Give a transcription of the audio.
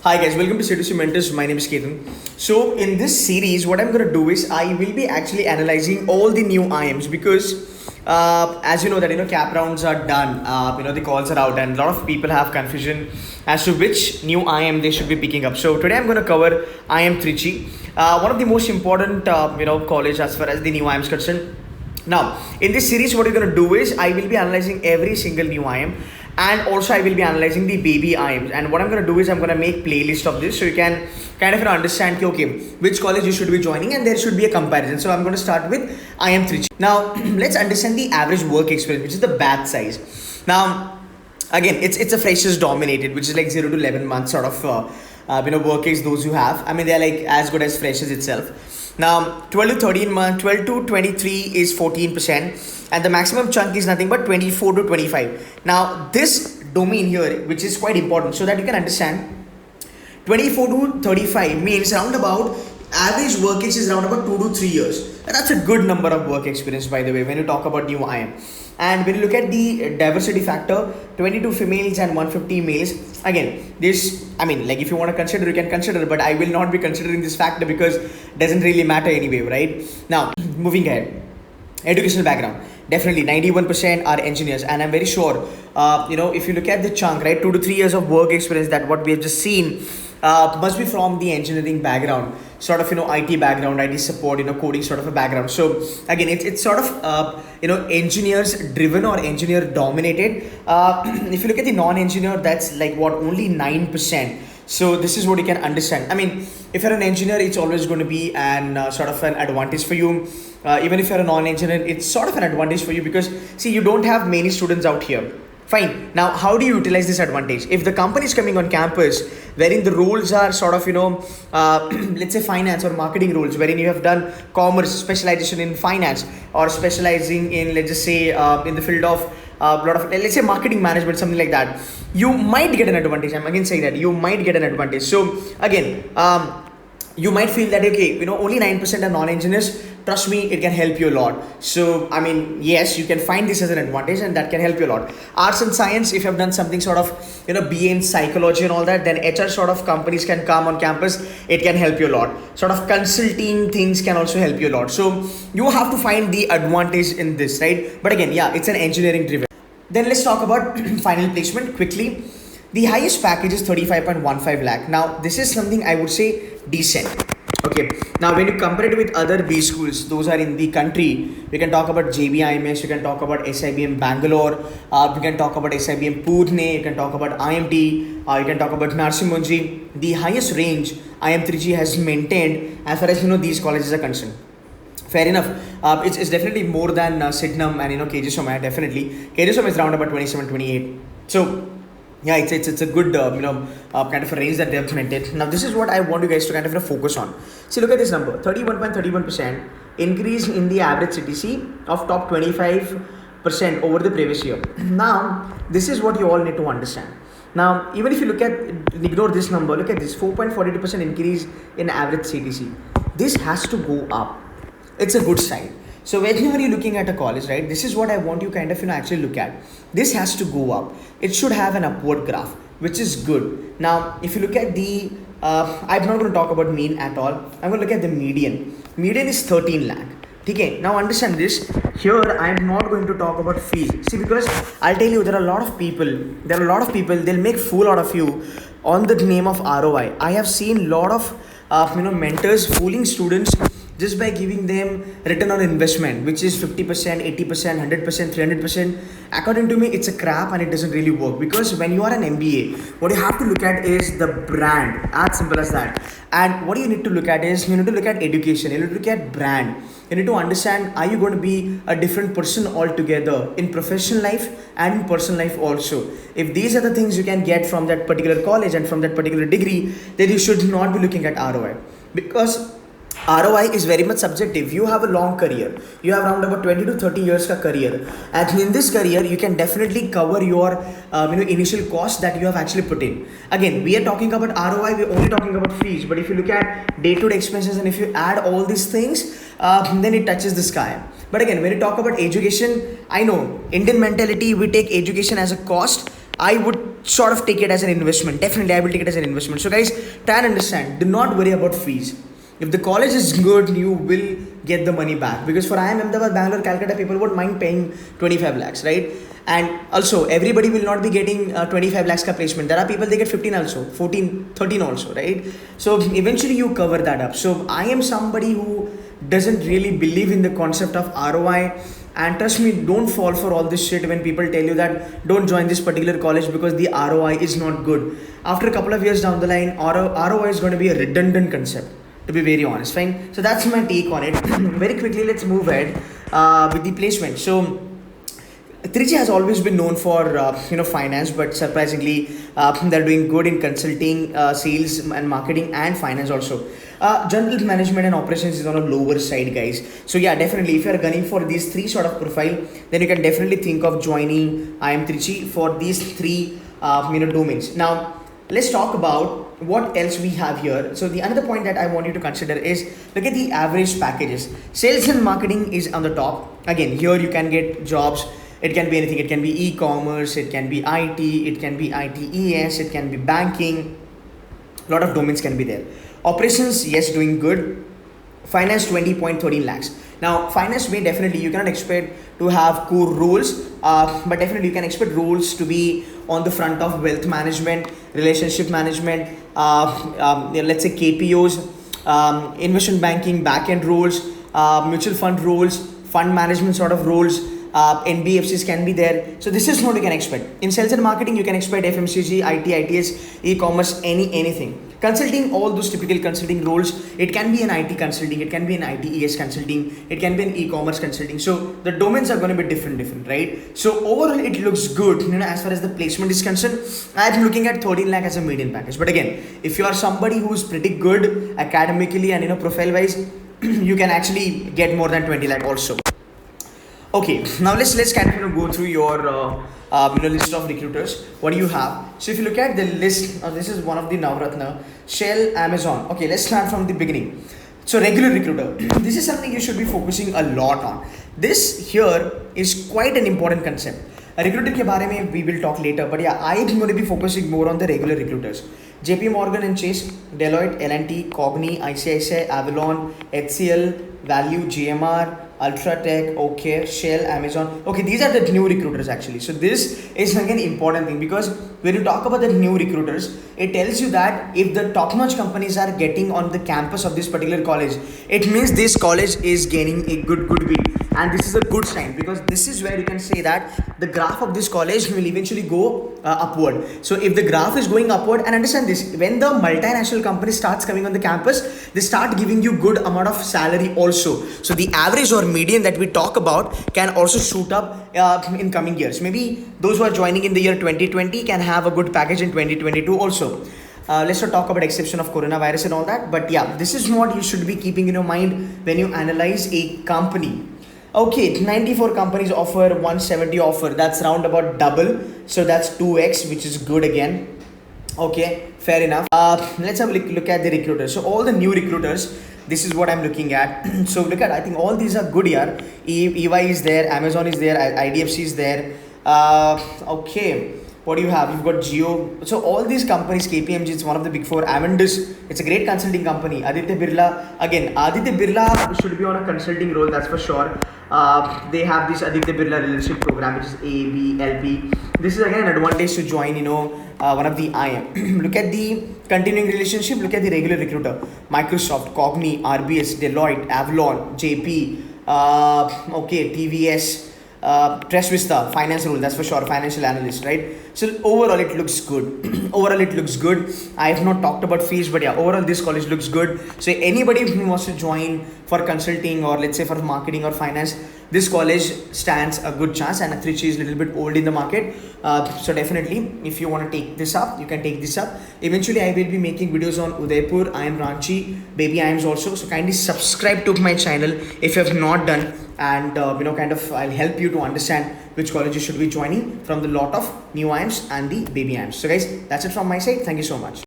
Hi guys, welcome to C2C Mentors. My name is Ketan. So in this series, what I'm gonna do is I will be actually analyzing all the new IMs because as you know that cap rounds are done, the calls are out, and a lot of people have confusion as to which new IM they should be picking up. So today I'm gonna cover IM Trichy, one of the most important college as far as the new IMs concerned. Now, in this series, what we're going to do is I will be analyzing every single new IM, and also I will be analyzing the baby IMs. And what I'm going to do is I'm going to make playlist of this so you can kind of understand okay, which college you should be joining, and there should be a comparison. So I'm going to start with IM Trichy. Now, let's understand the average work experience, which is the batch size. Now, again, it's a freshers dominated, which is like 0 to 11 months sort of work ex those who have. I mean, they're like as good as freshers itself. Now, 12 to 13 months, 12 to 23 is 14%, and the maximum chunk is nothing but 24 to 25. Now, this domain here, which is quite important, so that you can understand, 24 to 35 means round about average work age is around about 2 to 3 years. And that's a good number of work experience, by the way, when you talk about new IM. And when you look at the diversity factor, 22 females and 150 males. Again, this, I mean, like if you want to consider, you can consider, but I will not be considering this factor because it doesn't really matter anyway, right? Now, moving ahead. Educational background, definitely 91% are engineers, and I'm very sure if you look at the chunk, right, 2 to 3 years of work experience, that what we have just seen must be from the engineering background, sort of IT background, IT support, coding sort of a background. So again, it's sort of engineers driven or engineer dominated. If you look at the non-engineer, that's like what, only 9%. So this is what you can understand. I mean, if you're an engineer, it's always going to be an sort of an advantage for you. Even if you're a non-engineer, it's sort of an advantage for you because see, you don't have many students out here. Fine. Now, how do you utilize this advantage? If the company is coming on campus, wherein the roles are sort of, let's say finance or marketing roles, wherein you have done commerce, specialization in finance, or specializing in, let's just say, in the field of lot of, let's say, marketing management, something like that, you might get an advantage. I'm again saying that you might get an advantage. So again, you might feel that okay, only 9% are non-engineers. Trust me, it can help you a lot. So I mean, yes, you can find this as an advantage, and that can help you a lot. Arts and science, if you have done something sort of BA in psychology and all that, then HR sort of companies can come on campus. It can help you a lot. Sort of consulting things can also help you a lot. So you have to find the advantage in this, right? But again, yeah, it's an engineering driven. Then let's talk about final placement quickly. The highest package is 35.15 lakh. Now, this is something I would say decent. Okay. Now, when you compare it with other B schools, those are in the country. We can talk about JBIMS. We can talk about SIBM Bangalore. We can talk about SIBM Pune. You can talk about IMT. You can talk about Narsimhanji. The highest range IM Trichy has maintained as far as these colleges are concerned. Fair enough. It's definitely more than Sydenham and KG Somaiya. Definitely, KG Somaiya is around about 27, 28. So yeah, it's a good kind of a range that they have maintained. Now this is what I want you guys to kind of focus on. See, look at this number: 31.31% increase in the average CTC of top 25% over the previous year. Now this is what you all need to understand. Now, even if you ignore this number, look at this 4.42% increase in average CTC. This has to go up. It's a good sign. So whenever you're looking at a college, right, this is what I want you kind of actually look at. This has to go up. It should have an upward graph, which is good. Now, if you look at the, I'm not going to talk about mean at all. I'm going to look at the median. Median is 13 lakh. Okay, now understand this. Here, I'm not going to talk about fees. See, because I'll tell you, there are a lot of people, they'll make fool out of you on the name of ROI. I have seen a lot of, mentors fooling students just by giving them return on investment, which is 50%, 80%, 100%, 300%. According to me, it's a crap and it doesn't really work, because when you are an MBA, what you have to look at is the brand, as simple as that. And what you need to look at is, you need to look at education, you need to look at brand. You need to understand, are you going to be a different person altogether in professional life and in personal life also? If these are the things you can get from that particular college and from that particular degree, then you should not be looking at ROI, because ROI is very much subjective. You have a long career. You have around about 20 to 30 years ka career. And in this career, you can definitely cover your initial cost that you have actually put in. Again, we are talking about ROI. We're only talking about fees. But if you look at day-to-day expenses and if you add all these things, then it touches the sky. But again, when you talk about education, I know Indian mentality, we take education as a cost. I would sort of take it as an investment. Definitely, I will take it as an investment. So, guys, try and understand. Do not worry about fees. If the college is good, you will get the money back. Because for IIM Ahmedabad, Bangalore, Calcutta, people won't mind paying 25 lakhs, right? And also, everybody will not be getting 25 lakhs ka placement. There are people they get 15 also, 14, 13 also, right? So eventually you cover that up. So I am somebody who doesn't really believe in the concept of ROI. And trust me, don't fall for all this shit when people tell you that don't join this particular college because the ROI is not good. After a couple of years down the line, ROI is going to be a redundant concept, to be very honest. Fine. So that's my take on it. Very quickly, let's move ahead with the placement. So Trichy has always been known for finance, but surprisingly they're doing good in consulting, sales and marketing and finance also. General management and operations is on a lower side, guys. So yeah, definitely if you are gunning for these three sort of profile, then you can definitely think of joining IIM Trichy for these three domains. Now let's talk about what else we have here. So the another point that I want you to consider is look at the average packages. Sales and marketing is on the top. Again, here you can get jobs. It can be anything. It can be e-commerce, it can be IT, it can be ITES, it can be banking. A lot of domains can be there. Operations, yes, doing good. Finance, 20.13 lakhs. Now, finance way, definitely you cannot expect to have core roles, but definitely you can expect roles to be on the front of wealth management, relationship management, let's say KPOs, investment banking, back-end roles, mutual fund roles, fund management sort of roles. NBFCs can be there. So this is what you can expect. In sales and marketing, you can expect FMCG, IT, ITS, e-commerce, anything. Consulting, all those typical consulting roles. It can be an IT consulting, it can be an ITES consulting, it can be an e-commerce consulting. So the domains are going to be different, right? So overall, it looks good. As far as the placement is concerned, I'm looking at 13 lakh as a median package. But again, if you are somebody who is pretty good academically and profile wise, you can actually get more than 20 lakh also. Okay, now let's kind of go through your list of recruiters. What do you have? So if you look at the list, this is one of the Navratna, Shell, Amazon. Okay, let's start from the beginning. So regular recruiter, this is something you should be focusing a lot on. This here is quite an important concept. A recruiter ke baare mein we will talk later, but yeah, I'm going to be focusing more on the regular recruiters. JP Morgan and Chase, Deloitte, L&T, Cogni, ICICI, Avalon, HCL, Value, GMR, Ultratech, okay, Shell, Amazon. Okay, these are the new recruiters actually. So this is again important thing because when you talk about the new recruiters, it tells you that if the top-notch companies are getting on the campus of this particular college, it means this college is gaining a good goodwill. And this is a good sign because this is where you can say that the graph of this college will eventually go upward. So if the graph is going upward, and understand this, when the multinational company starts coming on the campus, they start giving you good amount of salary also. So the average or median that we talk about can also shoot up in coming years. Maybe those who are joining in the year 2020 can have a good package in 2022 also. Let's not talk about exception of coronavirus and all that. But yeah, this is what you should be keeping in your mind when you analyze a company. Okay, 94 companies offer 170 offer. That's round about double. So that's 2x, which is good again. Okay, fair enough. Let's have a look at the recruiters. So all the new recruiters, this is what I'm looking at. So look at, I think all these are good here. EY is there, Amazon is there, IDFC is there. Okay. What do you have? You've got Geo. So all these companies, KPMG, it's one of the big four. Avendus, it's a great consulting company. Aditya Birla, again, Aditya Birla should be on a consulting role, that's for sure. They have this Aditya Birla Leadership Program, which is ABLP. This is again an advantage to join, one of the IIM. Look at the continuing relationship, look at the regular recruiter. Microsoft, Cogni, RBS, Deloitte, Avalon, JP, TVS, Trust Vista, finance role, that's for sure, financial analyst, right? So overall it looks good. Overall it looks good. I have not talked about fees, but yeah, overall this college looks good. So anybody who wants to join for consulting or let's say for marketing or finance, this college stands a good chance, and Trichy is a little bit old in the market. So definitely, if you want to take this up, you can take this up. Eventually, I will be making videos on Udaipur, IIM Ranchi, baby IIMs also. So kindly subscribe to my channel if you have not done, and I'll help you to understand which college you should be joining from the lot of new IIMs and the baby IIMs. So guys, that's it from my side. Thank you so much.